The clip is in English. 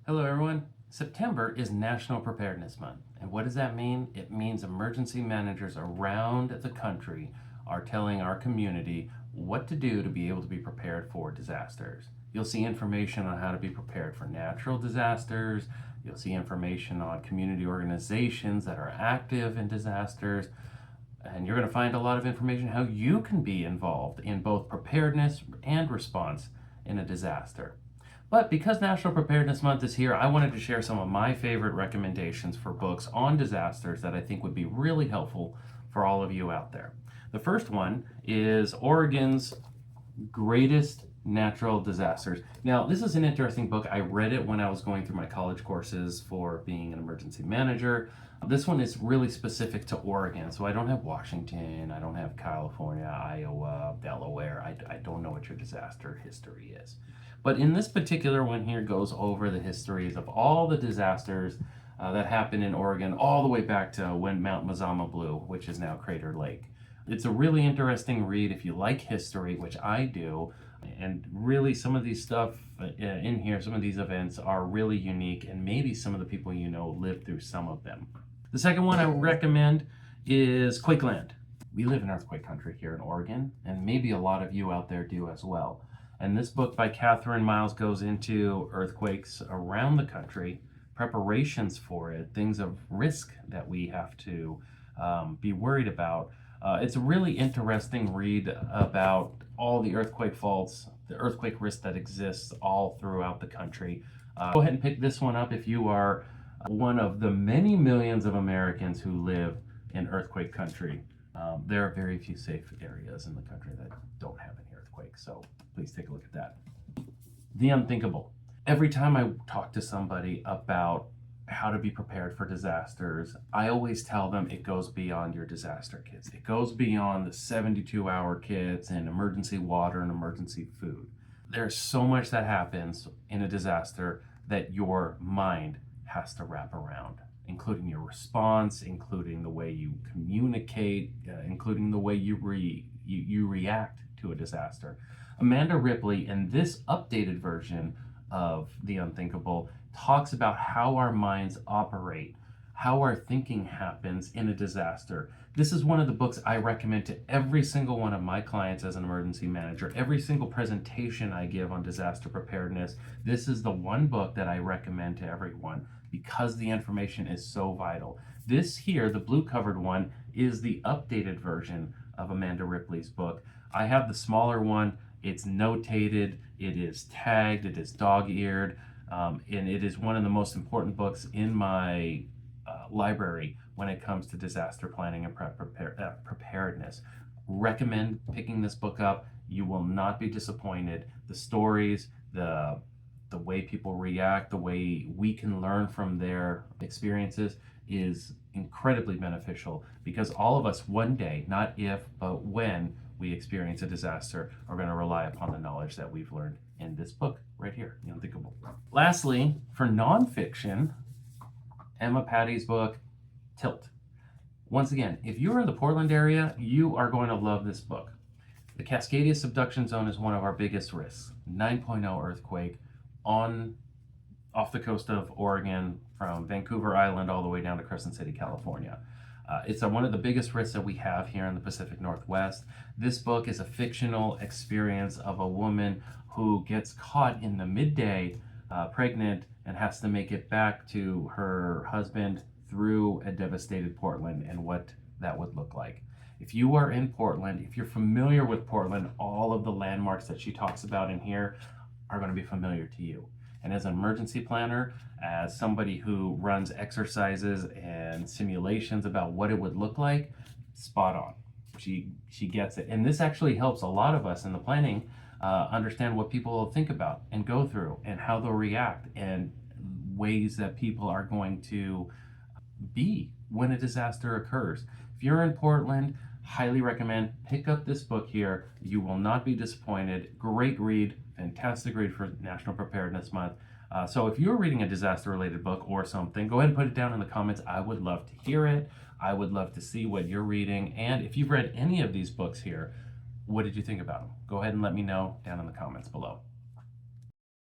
Hello everyone. September is National Preparedness Month. And what does that mean? It means emergency managers around the country are telling our community what to do to be able to be prepared for disasters. You'll see information on how to be prepared for natural disasters. You'll see information on community organizations that are active in disasters. And you're going to find a lot of information how you can be involved in both preparedness and response in a disaster. But because National Preparedness Month is here, I wanted to share some of my favorite recommendations for books on disasters that I think would be really helpful for all of you out there. The first one is Oregon's Greatest Natural Disasters. Now, this is an interesting book. I read it when I was going through my college courses for being an emergency manager. This one is really specific to Oregon, so I don't have Washington, I don't have California, Iowa, Delaware. I don't know what your disaster history is. But in this particular one here goes over the histories of all the disasters that happened in Oregon all the way back to when Mount Mazama blew, which is now Crater Lake. It's a really interesting read if you like history, which I do, and really some of these stuff in here, some of these events are really unique, and maybe some of the people you know lived through some of them. The second one I would recommend is Quakeland. We live in earthquake country here in Oregon, and maybe a lot of you out there do as well. And this book by Catherine Miles goes into earthquakes around the country, preparations for it, things of risk that we have to be worried about. It's a really interesting read about all the earthquake faults, the earthquake risk that exists all throughout the country. Go ahead and pick this one up if you are one of the many millions of Americans who live in earthquake country. There are very few safe areas in the country that don't have any earthquakes, so please take a look at that. The unthinkable. Every time I talk to somebody about how to be prepared for disasters, I always tell them it goes beyond your disaster kits. It goes beyond the 72-hour kits and emergency water and emergency food. There's so much that happens in a disaster that your mind has to wrap around, including your response, including the way you communicate, including the way you react to a disaster. Amanda Ripley, in this updated version of The Unthinkable, talks about how our minds operate, how our thinking happens in a disaster. This is one of the books I recommend to every single one of my clients as an emergency manager. Every single presentation I give on disaster preparedness, this is the one book that I recommend to everyone because the information is so vital. This here, the blue covered one, is the updated version of Amanda Ripley's book. I have the smaller one. It's notated, it is tagged, it is dog-eared, and it is one of the most important books in my library when it comes to disaster planning and preparedness. Recommend picking this book up. You will not be disappointed. The stories, the way people react, the way we can learn from their experiences is incredibly beneficial because all of us one day, not if, but when we experience a disaster, are going to rely upon the knowledge that we've learned in this book right here, The Unthinkable. Lastly, for nonfiction, Emma Patty's book, Tilt. Once again, if you're in the Portland area, you are going to love this book. The Cascadia subduction zone is one of our biggest risks. 9.0 earthquake off the coast of Oregon from Vancouver Island all the way down to Crescent City, California. It's one of the biggest risks that we have here in the Pacific Northwest. This book is a fictional experience of a woman who gets caught in the midday pregnant and has to make it back to her husband through a devastated Portland and what that would look like. If you are in Portland, if you're familiar with Portland, all of the landmarks that she talks about in here are going to be familiar to you. And as an emergency planner, as somebody who runs exercises and simulations about what it would look like, spot on. She gets it. And this actually helps a lot of us in the planning understand what people will think about and go through and how they'll react and ways that people are going to be when a disaster occurs. If you're in Portland, highly recommend pick up this book here. You will not be disappointed. Great read, fantastic read for National Preparedness Month. So if you're reading a disaster-related book or something, go ahead and put it down in the comments. I would love to hear it. I would love to see what you're reading. And if you've read any of these books here, what did you think about them? Go ahead and let me know down in the comments below.